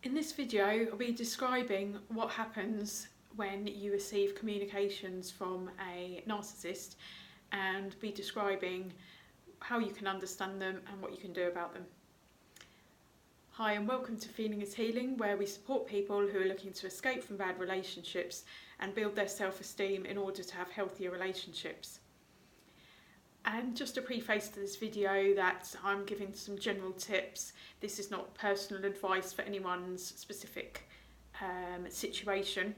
In this video, I'll be describing what happens when you receive communications from a narcissist and be describing how you can understand them and what you can do about them. Hi and welcome to Feeling is Healing, where we support people who are looking to escape from bad relationships and build their self-esteem in order to have healthier relationships. And just a preface to this video that I'm giving some general tips. This is not personal advice for anyone's specific situation.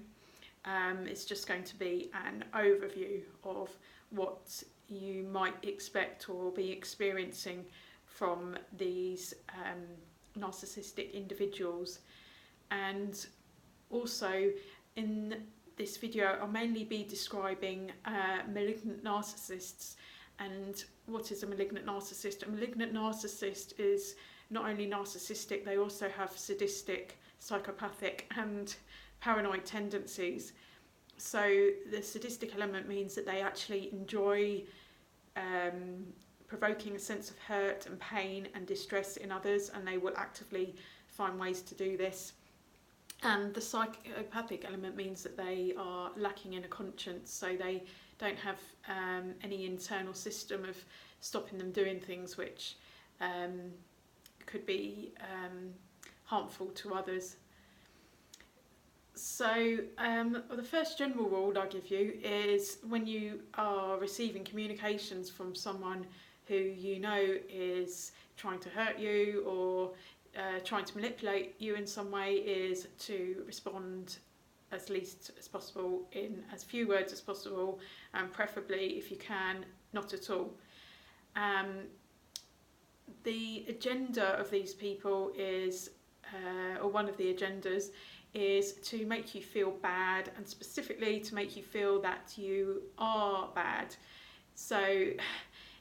It's just going to be an overview of what you might expect or be experiencing from these narcissistic individuals. And also in this video I'll mainly be describing malignant narcissists. And what is a malignant narcissist? A malignant narcissist is not only narcissistic, they also have sadistic, psychopathic and paranoid tendencies. So the sadistic element means that they actually enjoy provoking a sense of hurt and pain and distress in others, and they will actively find ways to do this. And the psychopathic element means that they are lacking in a conscience, so they don't have any internal system of stopping them doing things which could be harmful to others. So the first general rule I give you is when you are receiving communications from someone who you know is trying to hurt you or trying to manipulate you in some way, is to respond as least as possible in as few words as possible, and preferably, if you can, not at all. The agenda of these people is, or one of the agendas, is to make you feel bad, and specifically to make you feel that you are bad. So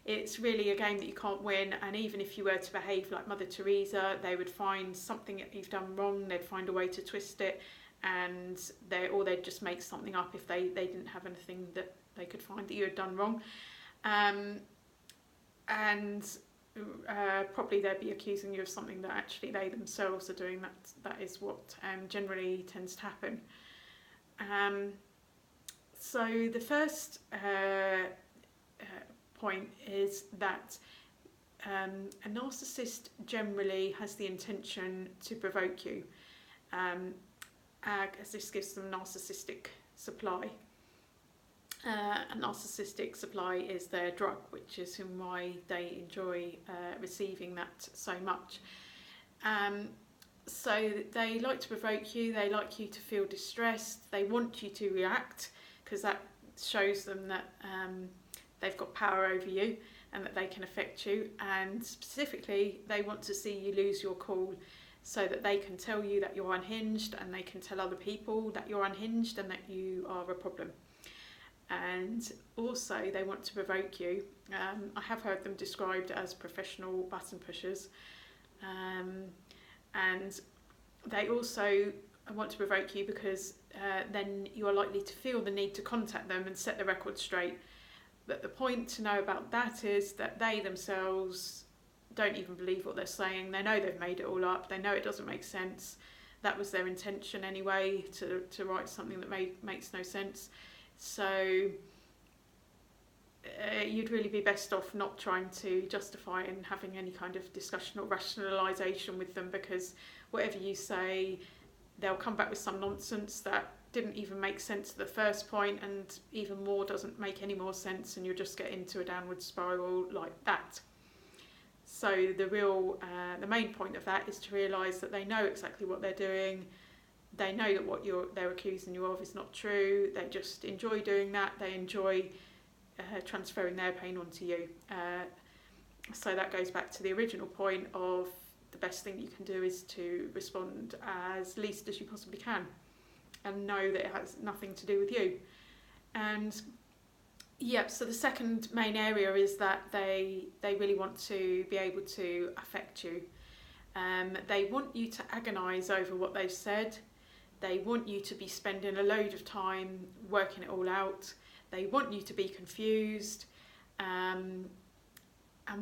it's really a game that you can't win, and even if you were to behave like Mother Teresa, they would find something that you've done wrong, they'd find a way to twist it, and they'd just make something up if they didn't have anything that they could find that you had done wrong. Probably they'd be accusing you of something that actually they themselves are doing. That is what generally tends to happen. So the first point is that a narcissist generally has the intention to provoke you, as this gives them narcissistic supply. A narcissistic supply is their drug, which is why they enjoy receiving that so much. So they like to provoke you, they like you to feel distressed, they want you to react, because that shows them that they've got power over you and that they can affect you, and specifically they want to see you lose your cool so that they can tell you that you're unhinged, and they can tell other people that you're unhinged and that you are a problem. And also they want to provoke you. I have heard them described as professional button pushers, and they also want to provoke you because then you are likely to feel the need to contact them and set the record straight. But the point to know about that is that they themselves don't even believe what they're saying. They know they've made it all up, they know it doesn't make sense. That was their intention anyway, to write something that makes no sense. So you'd really be best off not trying to justify and having any kind of discussion or rationalisation with them, because whatever you say, they'll come back with some nonsense that didn't even make sense at the first point, and even more doesn't make any more sense, and you'll just get into a downward spiral like that. So the main point of that is to realise that they know exactly what they're doing. They know that what they're accusing you of is not true. They just enjoy doing that. They enjoy transferring their pain onto you. So that goes back to the original point of the best thing you can do is to respond as least as you possibly can, and know that it has nothing to do with you. And so the second main area is that they really want to be able to affect you. They want you to agonise over what they've said. They want you to be spending a load of time working it all out. They want you to be confused. And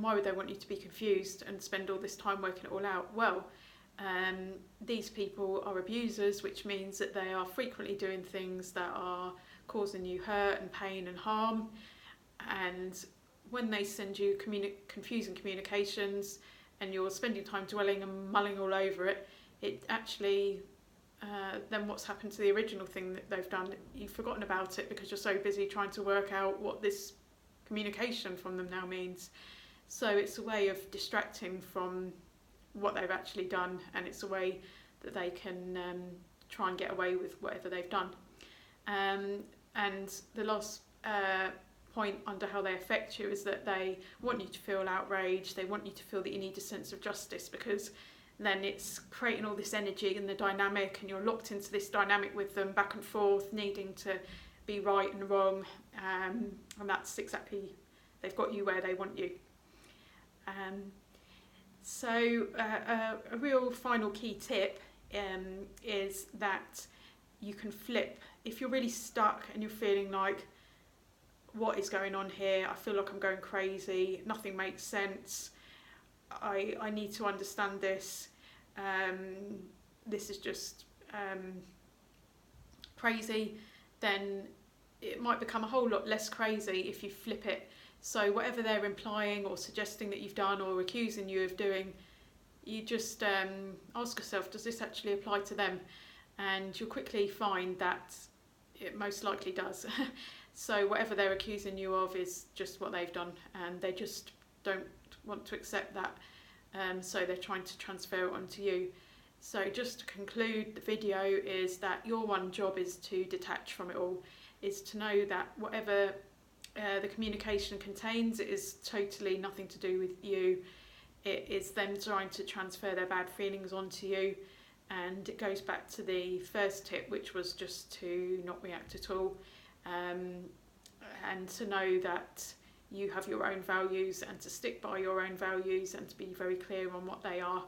why would they want you to be confused and spend all this time working it all out? Well, These people are abusers, which means that they are frequently doing things that are causing you hurt and pain and harm. And when they send you confusing communications and you're spending time dwelling and mulling all over it, it actually, then what's happened to the original thing that they've done? You've forgotten about it because you're so busy trying to work out what this communication from them now means. So it's a way of distracting from what they've actually done, and it's a way that they can try and get away with whatever they've done. And the last point under how they affect you is that they want you to feel outraged. They want you to feel that you need a sense of justice, because then it's creating all this energy and the dynamic, and you're locked into this dynamic with them, back and forth, needing to be right and wrong, and that's exactly, they've got you where they want you. So a real final key tip is that you can flip. If you're really stuck and you're feeling like, what is going on here? I feel like I'm going crazy, nothing makes sense, I need to understand this, this is just crazy, then it might become a whole lot less crazy if you flip it. So whatever they're implying or suggesting that you've done or accusing you of doing, you just ask yourself, does this actually apply to them? And you'll quickly find that it most likely does. So whatever they're accusing you of is just what they've done, and they just don't want to accept that, so they're trying to transfer it onto you. So just to conclude the video is that your one job is to detach from it all, is to know that whatever the communication contains, it is totally nothing to do with you. It is them trying to transfer their bad feelings onto you, and it goes back to the first tip, which was just to not react at all, and to know that you have your own values and to stick by your own values and to be very clear on what they are.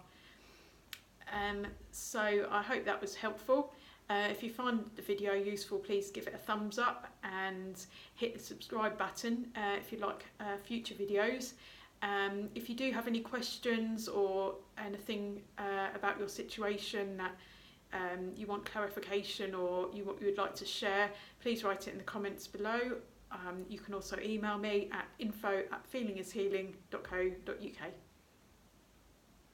So I hope that was helpful. If you find the video useful, please give it a thumbs up and hit the subscribe button if you'd like future videos. If you do have any questions or anything about your situation that you want clarification or you would like to share, please write it in the comments below. You can also email me at info@feelingishealing.co.uk.